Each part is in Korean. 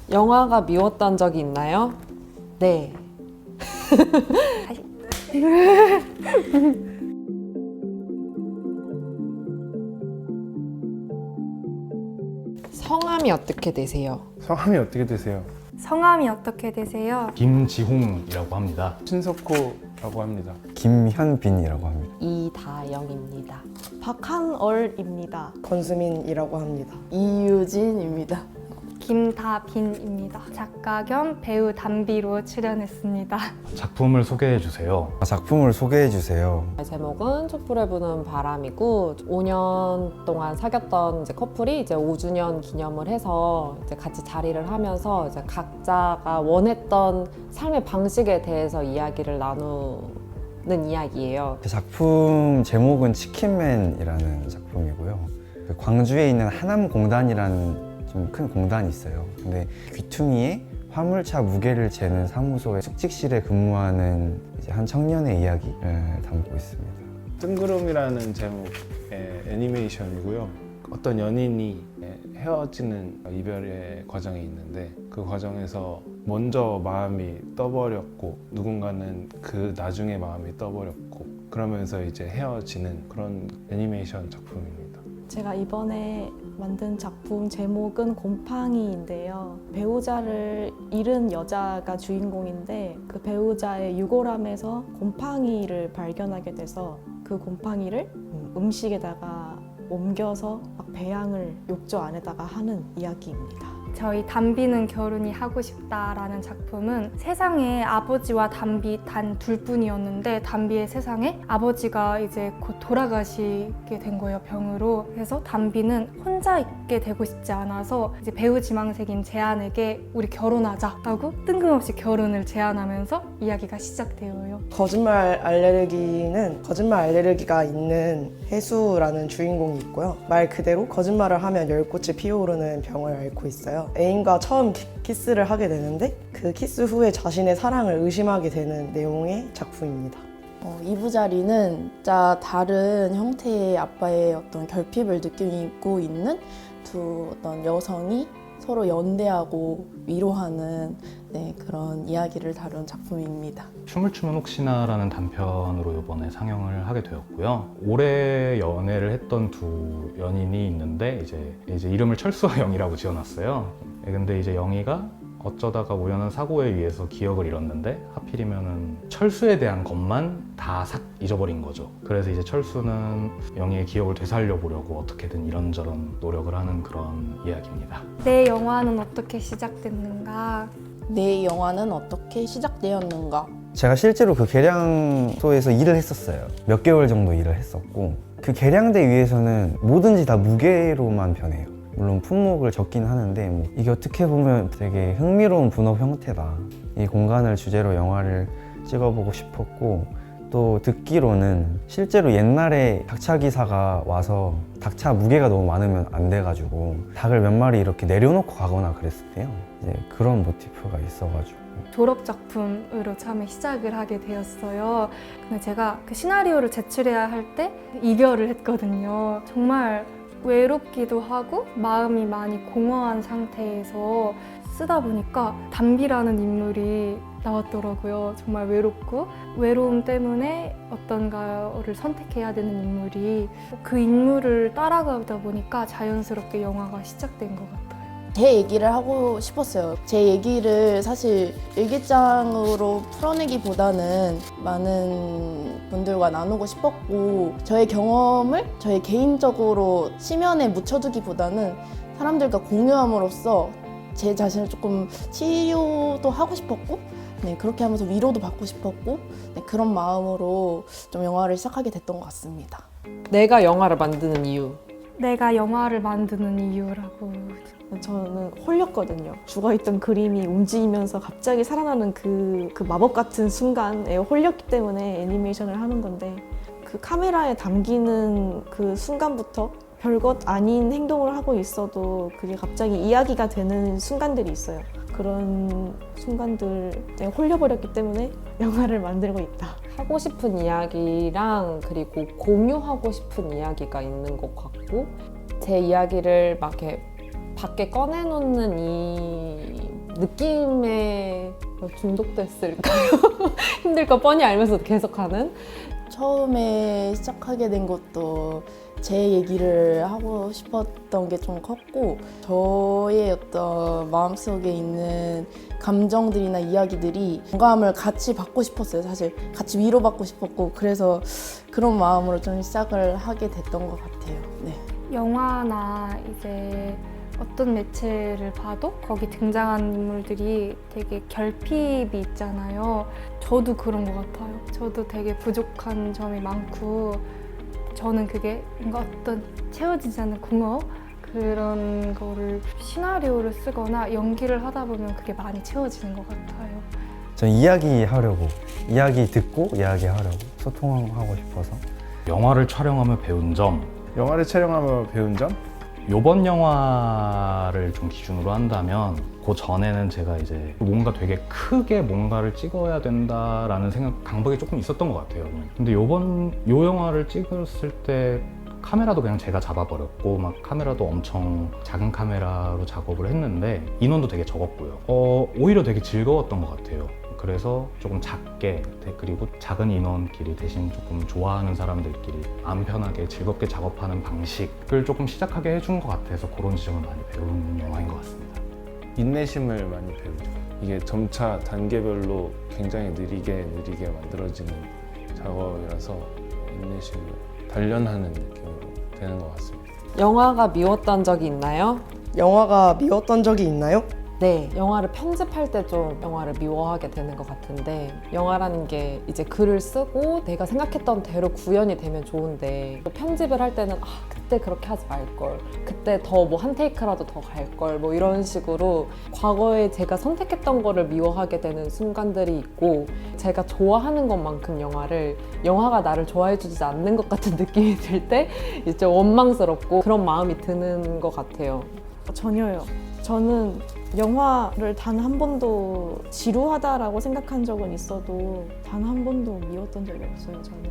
영화가 미웠던 적이 있나요? 네. 성함이 어떻게 되세요? 성함이 어떻게 되세요? 성함이 어떻게 되세요? 김지홍이라고 합니다. 신석호라고 합니다. 김현빈이라고 합니다. 이다영입니다. 박한얼입니다. 권수민이라고 합니다. 이유진입니다. 김다빈입니다. 작가 겸 배우 담비로 출연했습니다. 작품을 소개해 주세요. 작품을 소개해 주세요. 제목은 촛불에 부는 바람이고 5년 동안 사귀었던 이제 커플이 이제 5주년 기념을 해서 이제 같이 자리를 하면서 이제 각자가 원했던 삶의 방식에 대해서 이야기를 나누는 이야기예요. 그 작품 제목은 치킨맨이라는 작품이고요. 그 광주에 있는 하남공단이라는 좀 큰 공단이 있어요. 근데 귀퉁이에 화물차 무게를 재는 사무소의 숙직실에 근무하는 이제 한 청년의 이야기를 담고 있습니다. 뜬구름이라는 제목의 애니메이션이고요. 어떤 연인이 헤어지는 이별의 과정이 있는데 그 과정에서 먼저 마음이 떠버렸고 누군가는 그 나중에 마음이 떠버렸고 그러면서 이제 헤어지는 그런 애니메이션 작품입니다. 제가 이번에 만든 작품 제목은 곰팡이인데요. 배우자를 잃은 여자가 주인공인데 그 배우자의 유골함에서 곰팡이를 발견하게 돼서 그 곰팡이를 음식에다가 옮겨서 막 배양을 욕조 안에다가 하는 이야기입니다. 저희 담비는 결혼이 하고 싶다라는 작품은 세상에 아버지와 담비 단 둘뿐이었는데 담비의 세상에 아버지가 이제 곧 돌아가시게 된 거예요, 병으로. 그래서 담비는 혼자 있게 되고 싶지 않아서 이제 배우 지망생인 재한에게 우리 결혼하자라고 뜬금없이 결혼을 제안하면서 이야기가 시작되어요. 거짓말 알레르기는 거짓말 알레르기가 있는 혜수라는 주인공이 있고요. 말 그대로 거짓말을 하면 열꽃이 피어오르는 병을 앓고 있어요. 애인과 처음 키스를 하게 되는데 그 키스 후에 자신의 사랑을 의심하게 되는 내용의 작품입니다. 이부자리는 진짜 다른 형태의 아빠의 어떤 결핍을 느끼고 있는 두 어떤 여성이 서로 연대하고 위로하는 그런 이야기를 다룬 작품입니다. 춤을 추면 혹시나라는 단편으로 이번에 상영을 하게 되었고요. 올해 연애를 했던 두 연인이 있는데 이제 이름을 철수와 영희라고 지어놨어요. 근데 이제 영희가 어쩌다가 우연한 사고에 의해서 기억을 잃었는데 하필이면은 철수에 대한 것만 다 싹 잊어버린 거죠. 그래서 이제 철수는 영희의 기억을 되살려 보려고 어떻게든 이런저런 노력을 하는 그런 이야기입니다. 내 영화는 어떻게 시작됐는가? 내 영화는 어떻게 시작되었는가? 제가 실제로 그 계량소에서 일을 했었어요. 몇 개월 정도 일을 했었고 그 계량대 위에서는 뭐든지 다 무게로만 변해요. 물론 품목을 적긴 하는데 이게 어떻게 보면 되게 흥미로운 분업 형태다. 이 공간을 주제로 영화를 찍어보고 싶었고 또 듣기로는 실제로 옛날에 닭차 기사가 와서 닭차 무게가 너무 많으면 안 돼가지고 닭을 몇 마리 이렇게 내려놓고 가거나 그랬었대요. 이제 그런 모티프가 있어가지고 졸업 작품으로 처음에 시작을 하게 되었어요. 근데 제가 그 시나리오를 제출해야 할 때 이별을 했거든요. 정말 외롭기도 하고 마음이 많이 공허한 상태에서 쓰다 보니까 담비라는 인물이 나왔더라고요. 정말 외롭고 외로움 때문에 어떤가를 선택해야 되는 인물이 그 인물을 따라가다 보니까 자연스럽게 영화가 시작된 것 같아요. 제 얘기를 하고 싶었어요. 제 얘기를 사실 일기장으로 풀어내기보다는 많은 분들과 나누고 싶었고 저의 경험을 저의 개인적으로 심연에 묻혀두기보다는 사람들과 공유함으로써 제 자신을 조금 치료도 하고 싶었고 그렇게 하면서 위로도 받고 싶었고 그런 마음으로 좀 영화를 시작하게 됐던 것 같습니다. 내가 영화를 만드는 이유. 내가 영화를 만드는 이유라고. 저는 홀렸거든요. 죽어있던 그림이 움직이면서 갑자기 살아나는 그 마법 같은 순간에 홀렸기 때문에 애니메이션을 하는 건데 그 카메라에 담기는 그 순간부터 별것 아닌 행동을 하고 있어도 그게 갑자기 이야기가 되는 순간들이 있어요. 그런 순간들에 홀려버렸기 때문에 영화를 만들고 있다. 하고 싶은 이야기랑 그리고 공유하고 싶은 이야기가 있는 것 같고 제 이야기를 막 이렇게 밖에 꺼내놓는 이 느낌에 중독됐을까요? 힘들 거 뻔히 알면서 계속하는? 처음에 시작하게 된 것도 제 얘기를 하고 싶었던 게 좀 컸고 저의 어떤 마음속에 있는 감정들이나 이야기들이 공감을 같이 받고 싶었어요. 사실 같이 위로받고 싶었고 그래서 그런 마음으로 좀 시작을 하게 됐던 것 같아요. 네. 영화나 이제 어떤 매체를 봐도 거기 등장하는 인물들이 되게 결핍이 있잖아요. 저도 그런 것 같아요. 저도 되게 부족한 점이 많고 저는 그게 뭔가 어떤 채워지지 않는 공허 그런 거를 시나리오를 쓰거나 연기를 하다 보면 그게 많이 채워지는 것 같아요. 전 이야기하려고, 이야기 듣고 이야기하려고 소통하고 싶어서. 영화를 촬영하며 배운 점, 영화를 촬영하며 배운 점? 요번 영화를 좀 기준으로 한다면 그 전에는 제가 이제 뭔가 되게 크게 뭔가를 찍어야 된다라는 생각, 강박이 조금 있었던 것 같아요. 근데 요 영화를 찍었을 때 카메라도 그냥 제가 잡아버렸고 막 카메라도 엄청 작은 카메라로 작업을 했는데 인원도 되게 적었고요. 오히려 되게 즐거웠던 것 같아요. 그래서 조금 작게 그리고 작은 인원끼리 대신 조금 좋아하는 사람들끼리 마음 편하게 즐겁게 작업하는 방식을 조금 시작하게 해준 것 같아서 그런 지점을 많이 배운 영화인 것 같습니다. 인내심을 많이 배우죠. 이게 점차 단계별로 굉장히 느리게 만들어지는 작업이라서 인내심을 단련하는 느낌으로 되는 것 같습니다. 영화가 미웠던 적이 있나요? 영화가 미웠던 적이 있나요? 네, 영화를 편집할 때 좀 영화를 미워하게 되는 것 같은데 영화라는 게 이제 글을 쓰고 내가 생각했던 대로 구현이 되면 좋은데 또 편집을 할 때는 그때 그렇게 하지 말걸 그때 더 뭐 한 테이크라도 더 갈걸 뭐 이런 식으로 과거에 제가 선택했던 거를 미워하게 되는 순간들이 있고 제가 좋아하는 것만큼 영화가 나를 좋아해 주지 않는 것 같은 느낌이 들 때 이제 원망스럽고 그런 마음이 드는 것 같아요. 전혀요. 저는 영화를 단 한 번도 지루하다라고 생각한 적은 있어도 단 한 번도 미웠던 적이 없어요, 저는.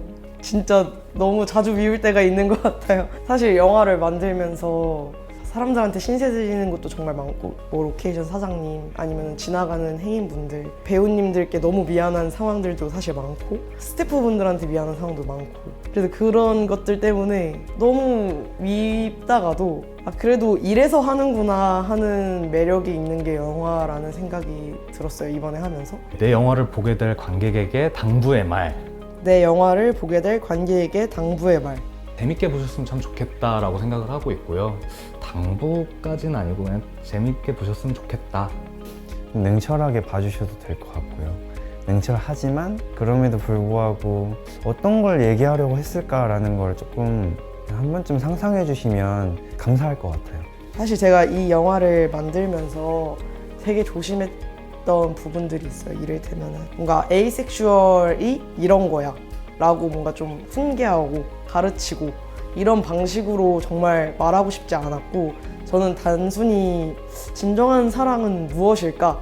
진짜 너무 자주 미울 때가 있는 것 같아요. 사실 영화를 만들면서 사람들한테 신세 지는 것도 정말 많고 뭐 로케이션 사장님 아니면 지나가는 행인분들 배우님들께 너무 미안한 상황들도 사실 많고 스태프분들한테 미안한 상황도 많고 그래서 그런 것들 때문에 너무 밉다가도 그래도 이래서 하는구나 하는 매력이 있는 게 영화라는 생각이 들었어요, 이번에 하면서. 내 영화를 보게 될 관객에게 당부의 말, 내 영화를 보게 될 관객에게 당부의 말. 재밌게 보셨으면 참 좋겠다라고 생각을 하고 있고요. 당부까지는 아니고 그냥 재밌게 보셨으면 좋겠다. 냉철하게 봐주셔도 될 것 같고요. 냉철하지만 그럼에도 불구하고 어떤 걸 얘기하려고 했을까라는 걸 조금 한 번쯤 상상해 주시면 감사할 것 같아요. 사실 제가 이 영화를 만들면서 되게 조심했던 부분들이 있어요. 이를테면은 뭔가 에이섹슈얼이 이런 거야 라고 뭔가 좀 훈계하고 가르치고 이런 방식으로 정말 말하고 싶지 않았고 저는 단순히 진정한 사랑은 무엇일까?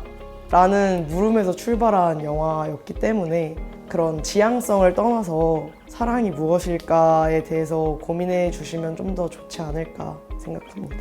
라는 물음에서 출발한 영화였기 때문에 그런 지향성을 떠나서 사랑이 무엇일까에 대해서 고민해 주시면 좀 더 좋지 않을까 생각합니다.